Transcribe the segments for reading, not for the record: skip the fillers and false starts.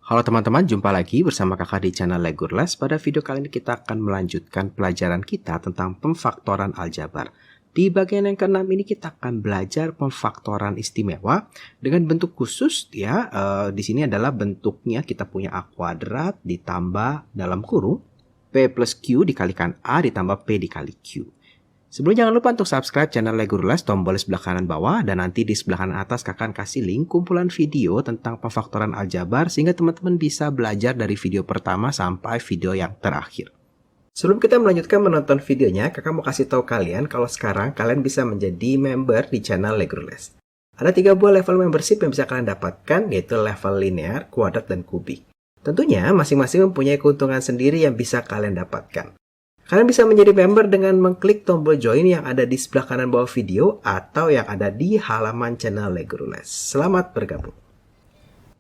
Halo teman-teman, jumpa lagi bersama kakak di channel Legurles. Pada video kali ini kita akan melanjutkan pelajaran kita tentang pemfaktoran aljabar. Di bagian yang ke-6 ini kita akan belajar pemfaktoran istimewa dengan bentuk khusus ya. Di sini adalah bentuknya kita punya A kuadrat ditambah dalam kurung P plus Q dikalikan A ditambah P dikali Q. Sebelumnya jangan lupa untuk subscribe channel Legurles, tombol di sebelah kanan bawah, dan nanti di sebelah kanan atas kakak akan kasih link kumpulan video tentang pemfaktoran aljabar sehingga teman-teman bisa belajar dari video pertama sampai video yang terakhir. Sebelum kita melanjutkan menonton videonya, kakak mau kasih tahu kalian kalau sekarang kalian bisa menjadi member di channel Legurles. Ada 3 buah level membership yang bisa kalian dapatkan, yaitu level linear, kuadrat, dan kubik. Tentunya masing-masing mempunyai keuntungan sendiri yang bisa kalian dapatkan. Kalian bisa menjadi member dengan mengklik tombol join yang ada di sebelah kanan bawah video atau yang ada di halaman channel Legurles. Selamat bergabung.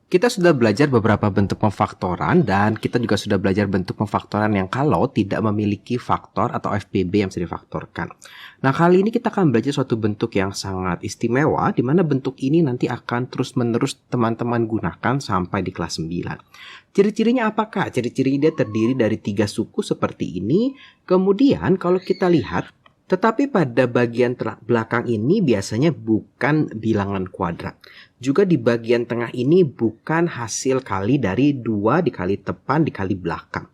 Kita sudah belajar beberapa bentuk pemfaktoran dan kita juga sudah belajar bentuk pemfaktoran yang kalau tidak memiliki faktor atau FPB yang bisa difaktorkan. Nah, kali ini kita akan belajar suatu bentuk yang sangat istimewa di mana bentuk ini nanti akan terus-menerus teman-teman gunakan sampai di kelas 9. Ciri-cirinya apakah? Ciri-cirinya dia terdiri dari 3 suku seperti ini. Kemudian kalau kita lihat, tetapi pada bagian belakang ini biasanya bukan bilangan kuadrat. Juga di bagian tengah ini bukan hasil kali dari 2 dikali depan dikali belakang.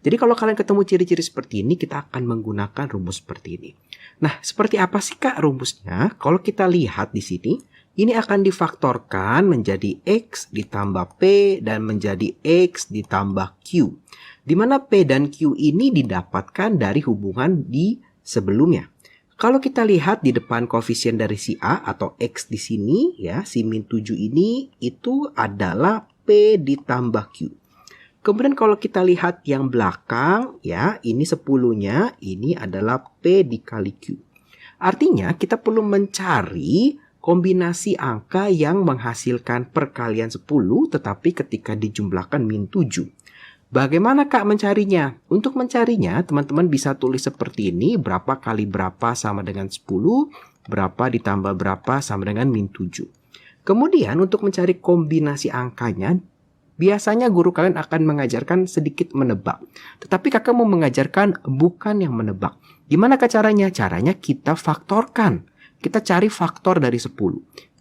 Jadi kalau kalian ketemu ciri-ciri seperti ini, kita akan menggunakan rumus seperti ini. Nah, seperti apa sih Kak rumusnya? Kalau kita lihat di sini, ini akan difaktorkan menjadi X ditambah P dan menjadi X ditambah Q. Di mana P dan Q ini didapatkan dari hubungan di sebelumnya. Kalau kita lihat di depan koefisien dari si A atau X di sini ya, si min 7 ini itu adalah P ditambah Q. Kemudian kalau kita lihat yang belakang ya, ini 10-nya ini adalah P dikali Q. Artinya kita perlu mencari kombinasi angka yang menghasilkan perkalian 10 tetapi ketika dijumlahkan min 7. Bagaimana Kak mencarinya? Untuk mencarinya, teman-teman bisa tulis seperti ini, berapa kali berapa sama dengan 10, berapa ditambah berapa sama dengan min 7. Kemudian untuk mencari kombinasi angkanya, biasanya guru kalian akan mengajarkan sedikit menebak. Tetapi kakak mau mengajarkan bukan yang menebak. Gimana Kak caranya? Caranya kita faktorkan. Kita cari faktor dari 10.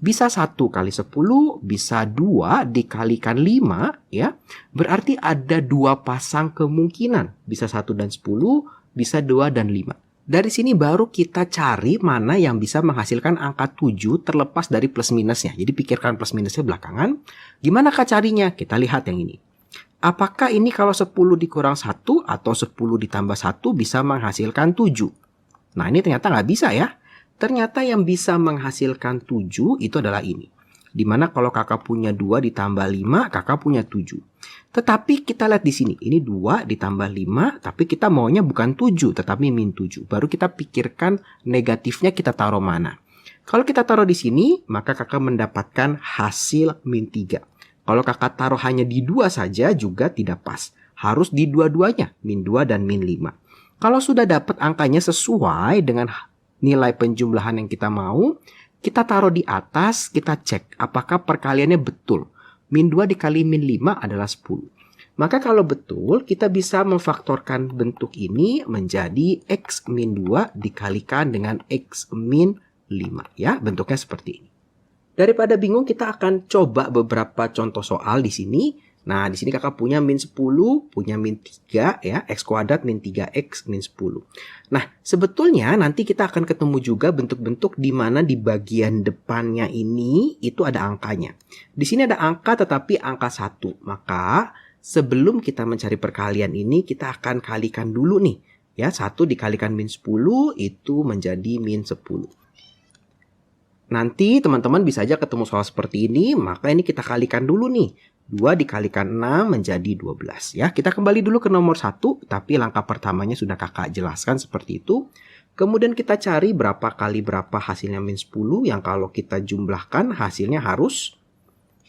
Bisa 1 kali 10, bisa 2 dikalikan 5, ya. Berarti ada 2 pasang kemungkinan. Bisa 1 dan 10, bisa 2 dan 5. Dari sini baru kita cari mana yang bisa menghasilkan angka 7 terlepas dari plus minusnya. Jadi pikirkan plus minusnya belakangan. Gimana Kak carinya? Kita lihat yang ini. Apakah ini kalau 10 dikurang 1 atau 10 ditambah 1 bisa menghasilkan 7? Nah, ini ternyata nggak bisa ya. Ternyata yang bisa menghasilkan 7 itu adalah ini. Dimana kalau kakak punya 2 ditambah 5, kakak punya 7. Tetapi kita lihat di sini. Ini 2 ditambah 5, tapi kita maunya bukan 7, tetapi min 7. Baru kita pikirkan negatifnya kita taruh mana. Kalau kita taruh di sini, maka kakak mendapatkan hasil min 3. Kalau kakak taruh hanya di 2 saja juga tidak pas. Harus di dua-duanya, min 2 dan min 5. Kalau sudah dapat angkanya sesuai dengan nilai penjumlahan yang kita mau, kita taruh di atas, kita cek apakah perkaliannya betul. Min 2 dikali min 5 adalah 10. Maka kalau betul, kita bisa memfaktorkan bentuk ini menjadi X min 2 dikalikan dengan X min 5. Ya, bentuknya seperti ini. Daripada bingung, kita akan coba beberapa contoh soal di sini. Nah, di sini kakak punya min 10, punya min 3 ya, X kuadrat min 3X min 10. Nah, sebetulnya nanti kita akan ketemu juga bentuk-bentuk di mana di bagian depannya ini itu ada angkanya. Di sini ada angka tetapi angka 1. Maka sebelum kita mencari perkalian ini, kita akan kalikan dulu nih. Ya, 1 dikalikan min 10 itu menjadi min 10. Nanti teman-teman bisa aja ketemu soal seperti ini, maka ini kita kalikan dulu nih. 2 dikalikan 6 menjadi 12 ya. Kita kembali dulu ke nomor 1, tapi langkah pertamanya sudah kakak jelaskan seperti itu. Kemudian kita cari berapa kali berapa hasilnya min 10 yang kalau kita jumlahkan hasilnya harus,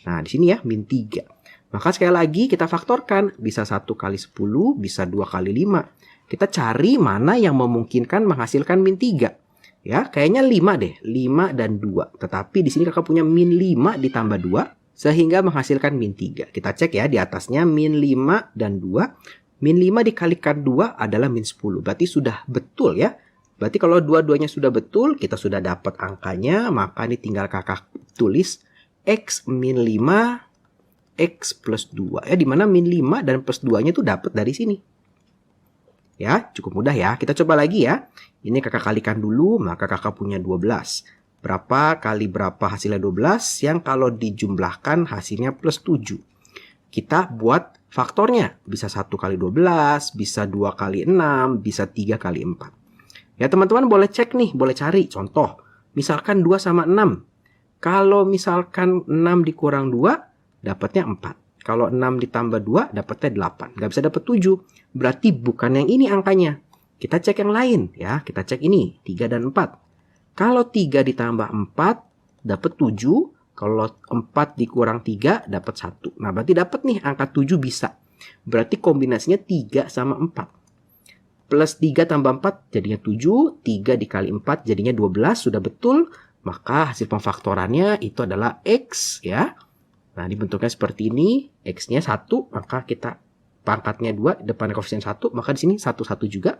nah di sini ya min 3. Maka sekali lagi kita faktorkan, bisa 1 kali 10, bisa 2 kali 5. Kita cari mana yang memungkinkan menghasilkan min 3. Ya, kayaknya 5 deh, 5 dan 2. Tetapi di sini kakak punya min 5 ditambah 2. Sehingga menghasilkan min 3. Kita cek ya, di atasnya min 5 dan 2. Min 5 dikalikan 2 adalah min 10. Berarti sudah betul ya. Berarti kalau dua-duanya sudah betul, kita sudah dapat angkanya. Maka ini tinggal kakak tulis X min 5, X plus 2. Ya, dimana min 5 dan plus 2-nya itu dapat dari sini. Ya, cukup mudah ya. Kita coba lagi ya. Ini kakak kalikan dulu, maka kakak punya 12. Berapa kali berapa hasilnya 12? Yang kalau dijumlahkan hasilnya plus 7. Kita buat faktornya. Bisa 1 kali 12, bisa 2 kali 6, bisa 3 kali 4. Ya teman-teman boleh cek nih, boleh cari. Contoh, misalkan 2 sama 6. Kalau misalkan 6 dikurang 2, dapatnya 4. Kalau 6 ditambah 2, dapatnya 8. Nggak bisa dapat 7. Berarti bukan yang ini angkanya. Kita cek yang lain ya. Kita cek ini, 3 dan 4. Kalau 3 ditambah 4, dapat 7. Kalau 4 dikurang 3, dapat 1. Nah, berarti dapat nih angka 7 bisa. Berarti kombinasinya 3 sama 4. Plus 3 tambah 4 jadinya 7. 3 dikali 4 jadinya 12. Sudah betul. Maka hasil pemfaktorannya itu adalah X ya. Nah, dibentuknya seperti ini. X-nya 1, maka kita pangkatnya 2, depannya koefisien 1, maka di sini 1 juga.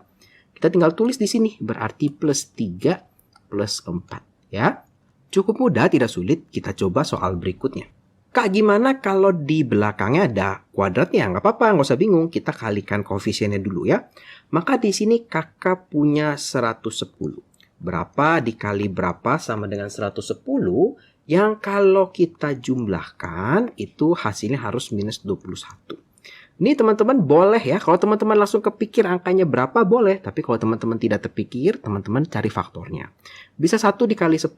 Kita tinggal tulis di sini, berarti plus 3 plus 4 ya. Cukup mudah, tidak sulit. Kita coba soal berikutnya. Kak, gimana kalau di belakangnya ada kuadratnya? Nggak apa-apa, nggak usah bingung. Kita kalikan koefisiennya dulu ya. Maka di sini kakak punya 110. Berapa dikali berapa sama dengan 110? Yang kalau kita jumlahkan itu hasilnya harus minus 21. Ini teman-teman boleh ya. Kalau teman-teman langsung kepikir angkanya berapa boleh. Tapi kalau teman-teman tidak terpikir, teman-teman cari faktornya. Bisa 1 dikali 10.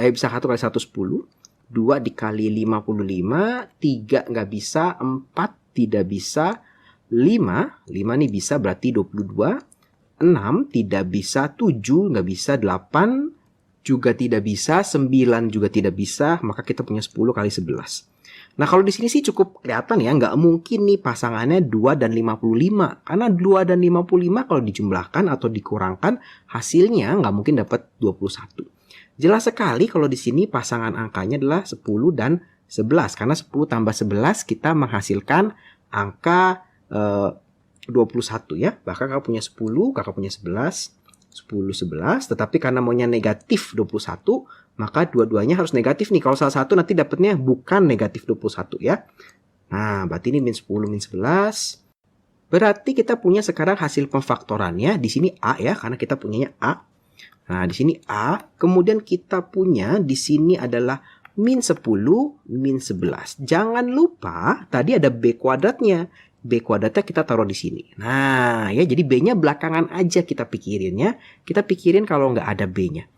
Bisa 1 kali 110. 2 dikali 55. 3 nggak bisa. 4 tidak bisa. 5 nih bisa berarti 22. 6 tidak bisa. 7 nggak bisa. 8 juga tidak bisa. 9 juga tidak bisa. Maka kita punya 10 kali 11. Nah, kalau di sini sih cukup kelihatan ya, nggak mungkin nih pasangannya 2 dan 55. Karena 2 dan 55 kalau dijumlahkan atau dikurangkan, hasilnya nggak mungkin dapat 21. Jelas sekali kalau di sini pasangan angkanya adalah 10 dan 11. Karena 10 tambah 11 kita menghasilkan angka 21 ya. Bahkan kakak punya 10, kakak punya 11. 10, 11. Tetapi karena maunya negatif 21, maka dua-duanya harus negatif nih. Kalau salah satu nanti dapatnya bukan negatif 21 ya. Nah, berarti ini min 10, min 11. Berarti kita punya sekarang hasil pemfaktorannya. Di sini A ya, karena kita punyanya A. Nah, di sini A. Kemudian kita punya di sini adalah min 10, min 11. Jangan lupa tadi ada B kuadratnya. B kuadratnya kita taruh di sini. Nah, ya jadi B-nya belakangan aja kita pikirinnya. Kita pikirin kalau nggak ada B-nya.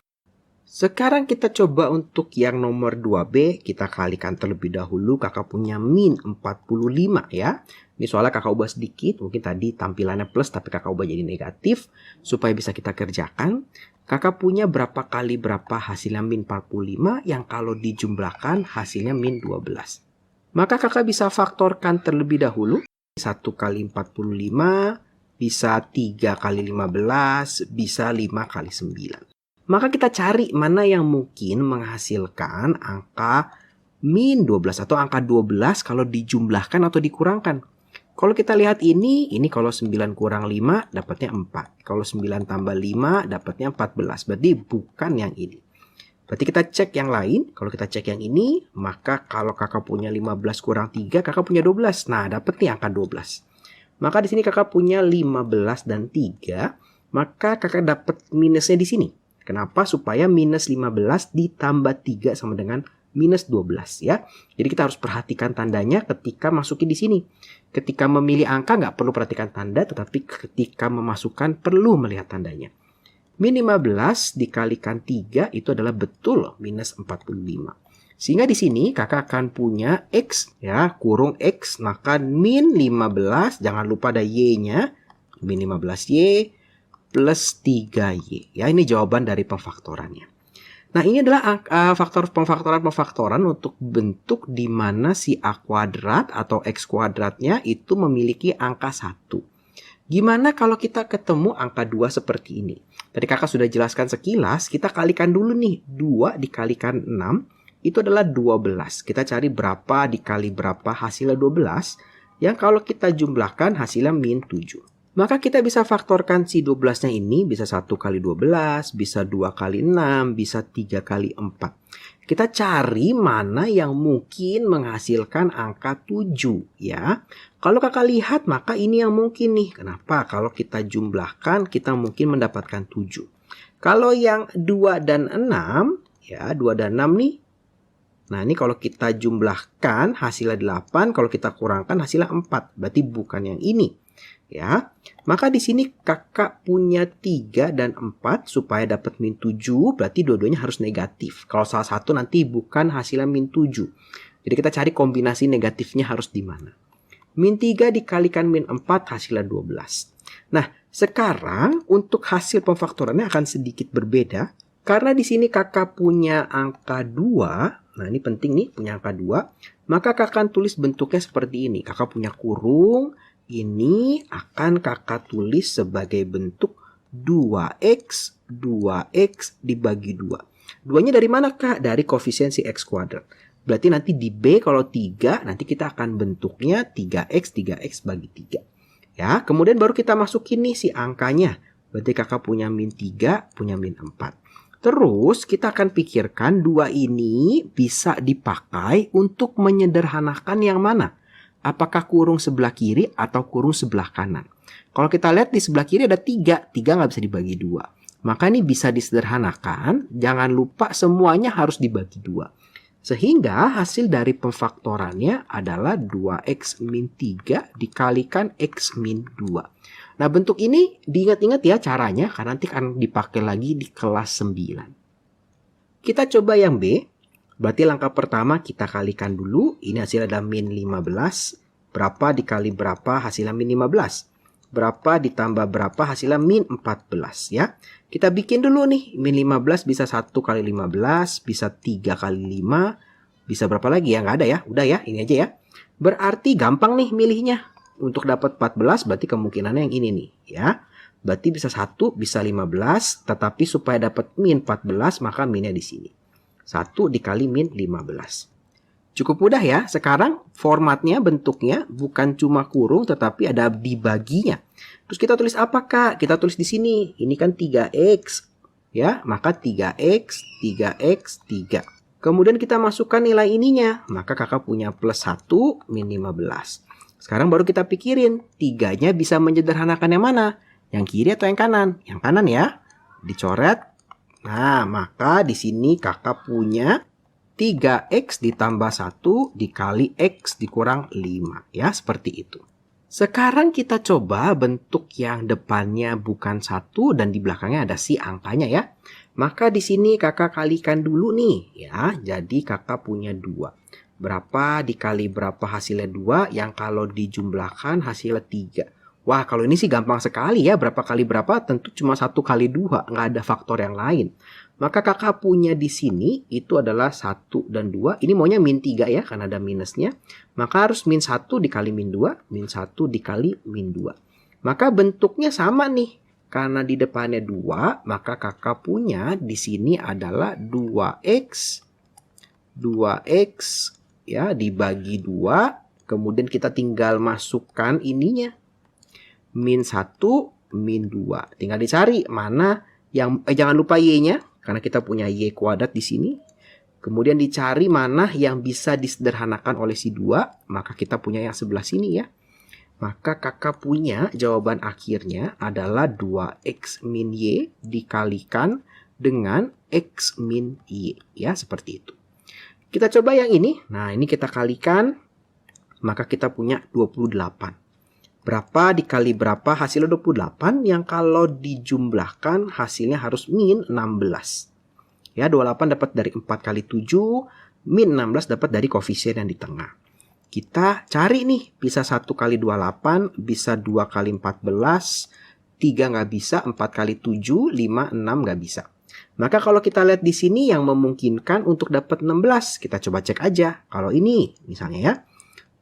Sekarang kita coba untuk yang nomor 2B. Kita kalikan terlebih dahulu. Kakak punya min 45 ya. Ini soalnya kakak ubah sedikit. Mungkin tadi tampilannya plus tapi kakak ubah jadi negatif. Supaya bisa kita kerjakan. Kakak punya berapa kali berapa hasilnya min 45. Yang kalau dijumlahkan hasilnya min 12. Maka kakak bisa faktorkan terlebih dahulu. 1 kali 45, bisa 3 kali 15, bisa 5 kali 9. Maka kita cari mana yang mungkin menghasilkan angka min 12 atau angka 12 kalau dijumlahkan atau dikurangkan. Kalau kita lihat ini kalau 9 kurang 5 dapatnya 4. Kalau 9 tambah 5 dapatnya 14. Berarti bukan yang ini. Berarti kita cek yang lain. Kalau kita cek yang ini, maka kalau kakak punya 15 kurang 3, kakak punya 12. Nah, dapat nih angka 12. Maka di sini kakak punya 15 dan 3, maka kakak dapat minusnya di sini. Kenapa? Supaya minus 15 ditambah 3 sama dengan minus 12 ya. Jadi kita harus perhatikan tandanya ketika masukin di sini. Ketika memilih angka nggak perlu perhatikan tanda, tetapi ketika memasukkan perlu melihat tandanya. Min 15 dikalikan 3 itu adalah betul minus 45. Sehingga di sini kakak akan punya X ya, kurung X, maka min 15, jangan lupa ada Y-nya, min 15Y plus 3Y. Ya, ini jawaban dari pemfaktorannya. Nah, ini adalah faktor pemfaktoran untuk bentuk di mana si A kuadrat atau X kuadratnya itu memiliki angka 1. Gimana kalau kita ketemu angka 2 seperti ini? Tadi kakak sudah jelaskan sekilas, kita kalikan dulu nih. 2 dikalikan 6, itu adalah 12. Kita cari berapa dikali berapa hasilnya 12, yang kalau kita jumlahkan hasilnya min 7. Maka kita bisa faktorkan si 12-nya ini, bisa 1 kali 12, bisa 2 kali 6, bisa 3 kali 4. Kita cari mana yang mungkin menghasilkan angka 7 ya. Kalau kakak lihat maka ini yang mungkin nih. Kenapa? Kalau kita jumlahkan kita mungkin mendapatkan 7. Kalau yang 2 dan 6 ya, 2 dan 6 nih. Nah ini kalau kita jumlahkan hasilnya 8, kalau kita kurangkan hasilnya 4. Berarti bukan yang ini. Ya, maka di sini kakak punya 3 dan 4 supaya dapat min 7, berarti dua-duanya harus negatif. Kalau salah satu nanti bukan hasilnya min 7. Jadi kita cari kombinasi negatifnya harus di mana. Min 3 dikalikan min 4 hasilnya 12. Nah, sekarang untuk hasil pemfaktorannya akan sedikit berbeda. Karena di sini kakak punya angka 2, nah ini penting nih, punya angka 2. Maka kakak akan tulis bentuknya seperti ini. Kakak punya kurung. Ini akan kakak tulis sebagai bentuk 2x dibagi 2. 2-nya dari mana kak? Dari koefisiensi x kuadrat. Berarti nanti di B kalau 3, nanti kita akan bentuknya 3x bagi 3. Ya, kemudian baru kita masukin nih si angkanya. Berarti kakak punya min 3, punya min 4. Terus kita akan pikirkan 2 ini bisa dipakai untuk menyederhanakan yang mana? Apakah kurung sebelah kiri atau kurung sebelah kanan? Kalau kita lihat di sebelah kiri ada 3. 3 nggak bisa dibagi 2. Maka ini bisa disederhanakan. Jangan lupa semuanya harus dibagi 2. Sehingga hasil dari pemfaktorannya adalah 2x min 3 dikalikan x min 2. Nah bentuk ini diingat-ingat ya caranya. Karena nanti akan dipakai lagi di kelas 9. Kita coba yang B. Berarti langkah pertama kita kalikan dulu. Ini hasilnya ada min 15. Berapa dikali berapa hasilnya min 15. Berapa ditambah berapa hasilnya min 14 ya. Kita bikin dulu nih. Min 15 bisa 1 kali 15. Bisa 3 kali 5. Bisa berapa lagi ya? Nggak ada ya. Udah ya. Ini aja ya. Berarti gampang nih milihnya. Untuk dapat 14 berarti kemungkinannya yang ini nih ya. Berarti bisa 1 bisa 15. Tetapi supaya dapat min 14 maka minnya di sini. 1 dikali min 15. Cukup mudah ya. Sekarang formatnya, bentuknya bukan cuma kurung tetapi ada dibaginya. Terus kita tulis apa kak? Kita tulis di sini. Ini kan 3x. Ya, maka 3x, 3. Kemudian kita masukkan nilai ininya. Maka kakak punya plus 1 min 15. Sekarang baru kita pikirin. 3-nya bisa menyederhanakan yang mana? Yang kiri atau yang kanan? Yang kanan ya. Dicoret. Nah, maka di sini kakak punya 3x ditambah 1 dikali x dikurang 5. Ya, seperti itu. Sekarang kita coba bentuk yang depannya bukan 1 dan di belakangnya ada si angkanya ya. Maka di sini kakak kalikan dulu nih ya. Jadi kakak punya 2. Berapa dikali berapa hasilnya 2 yang kalau dijumlahkan hasilnya 3. Wah, kalau ini sih gampang sekali ya. Berapa kali berapa? Tentu cuma 1 kali 2. Nggak ada faktor yang lain. Maka kakak punya di sini itu adalah 1 dan 2. Ini maunya min 3 ya, karena ada minusnya. Maka harus min 1 dikali min 2. Min 1 dikali min 2. Maka bentuknya sama nih. Karena di depannya 2, maka kakak punya di sini adalah 2x ya dibagi 2. Kemudian kita tinggal masukkan ininya. Min 1, min 2. Tinggal dicari mana yang jangan lupa y-nya karena kita punya y kuadrat di sini. Kemudian dicari mana yang bisa disederhanakan oleh si 2, maka kita punya yang sebelah sini ya. Maka kakak punya jawaban akhirnya adalah 2x min y dikalikan dengan x min y ya, seperti itu. Kita coba yang ini. Nah, ini kita kalikan maka kita punya 28. Berapa dikali berapa hasilnya 28 yang kalau dijumlahkan hasilnya harus min 16. Ya, 28 dapat dari 4 kali 7, min 16 dapat dari koefisien yang di tengah. Kita cari nih, bisa 1 kali 28, bisa 2 kali 14, 3 nggak bisa, 4 kali 7, 5, 6 nggak bisa. Maka kalau kita lihat di sini yang memungkinkan untuk dapat 16, kita coba cek aja. Kalau ini misalnya ya.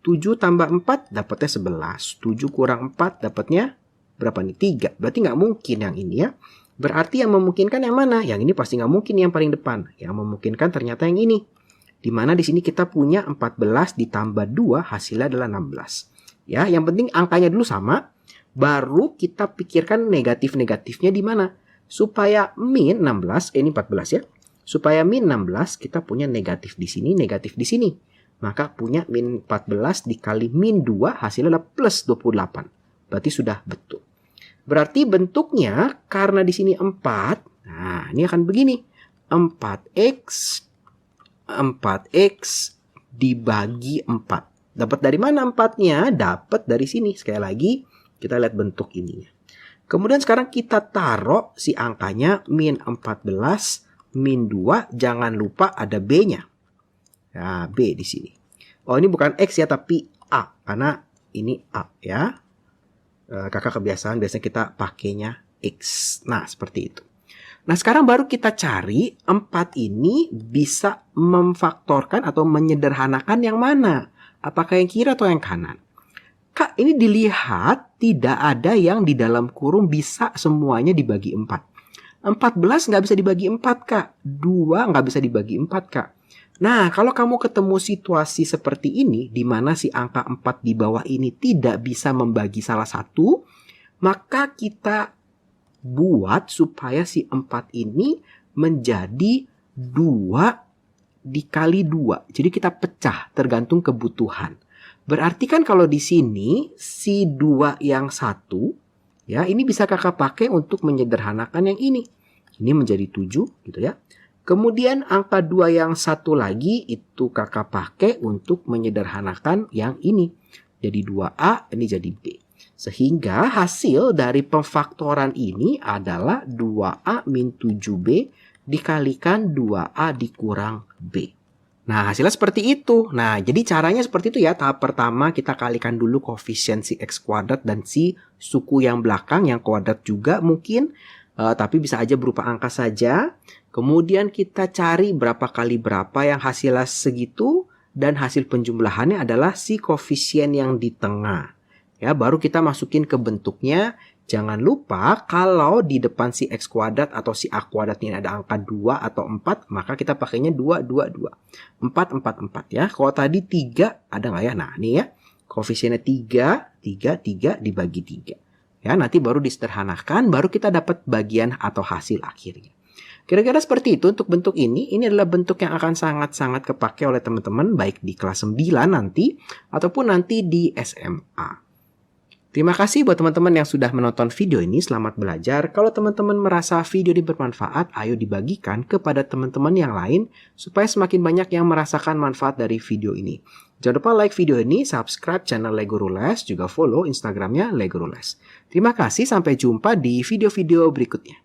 7 tambah 4 dapatnya 11. 7 kurang 4 dapatnya berapa nih? 3. Berarti nggak mungkin yang ini ya. Berarti yang memungkinkan yang mana? Yang ini pasti nggak mungkin yang paling depan. Yang memungkinkan ternyata yang ini. Dimana di sini kita punya 14 ditambah 2 hasilnya adalah 16. Ya, yang penting angkanya dulu sama, baru kita pikirkan negatif-negatifnya di mana. Supaya min 16, ini 14 ya. Supaya min 16 kita punya negatif di sini, negatif di sini. Maka punya min 14 dikali min 2 hasilnya adalah plus 28. Berarti sudah betul. Berarti bentuknya karena di sini 4, nah ini akan begini. 4x dibagi 4. Dapat dari mana 4-nya? Dapat dari sini. Sekali lagi, kita lihat bentuk ininya. Kemudian sekarang kita taruh si angkanya min 14, min 2. Jangan lupa ada B-nya. Nah, B di sini. Oh, ini bukan X ya, tapi A. Karena ini A ya. Kakak kebiasaan biasanya kita pakainya X. Nah, seperti itu. Nah, sekarang baru kita cari 4 ini bisa memfaktorkan atau menyederhanakan yang mana? Apakah yang kiri atau yang kanan? Kak, ini dilihat tidak ada yang di dalam kurung bisa semuanya dibagi 4. 14 nggak bisa dibagi 4, Kak. 2 nggak bisa dibagi 4, Kak. Nah, kalau kamu ketemu situasi seperti ini, di mana si angka 4 di bawah ini tidak bisa membagi salah satu, maka kita buat supaya si 4 ini menjadi 2 dikali 2. Jadi kita pecah tergantung kebutuhan. Berarti kan kalau di sini si 2 yang 1 ya, ini bisa kakak pakai untuk menyederhanakan yang ini. Ini menjadi 7 gitu ya. Kemudian angka 2 yang 1 lagi itu kakak pakai untuk menyederhanakan yang ini. Jadi 2A ini jadi B. Sehingga hasil dari pemfaktoran ini adalah 2A min 7B dikalikan 2A dikurang B. Nah, hasilnya seperti itu. Nah, jadi caranya seperti itu ya. Tahap pertama kita kalikan dulu koefisien si X kuadrat dan si suku yang belakang, yang kuadrat juga mungkin. Tapi bisa aja berupa angka saja. Kemudian kita cari berapa kali berapa yang hasilnya segitu. Dan hasil penjumlahannya adalah si koefisien yang di tengah. Ya, baru kita masukin ke bentuknya. Jangan lupa kalau di depan si X kuadrat atau si A kuadrat ini ada angka 2 atau 4, maka kita pakainya 2, 2, 2. 4, 4, 4 ya. Kalau tadi 3, ada nggak ya? Nah, ini ya. Koefisiennya 3, 3, 3 dibagi 3. Ya, nanti baru disederhanakan, baru kita dapat bagian atau hasil akhirnya. Kira-kira seperti itu untuk bentuk ini. Ini adalah bentuk yang akan sangat-sangat kepake oleh teman-teman, baik di kelas 9 nanti, ataupun nanti di SMA. Terima kasih buat teman-teman yang sudah menonton video ini. Selamat belajar. Kalau teman-teman merasa video ini bermanfaat, ayo dibagikan kepada teman-teman yang lain supaya semakin banyak yang merasakan manfaat dari video ini. Jangan lupa like video ini, subscribe channel Lego Rules, juga follow Instagramnya Lego Rules. Terima kasih, sampai jumpa di video-video berikutnya.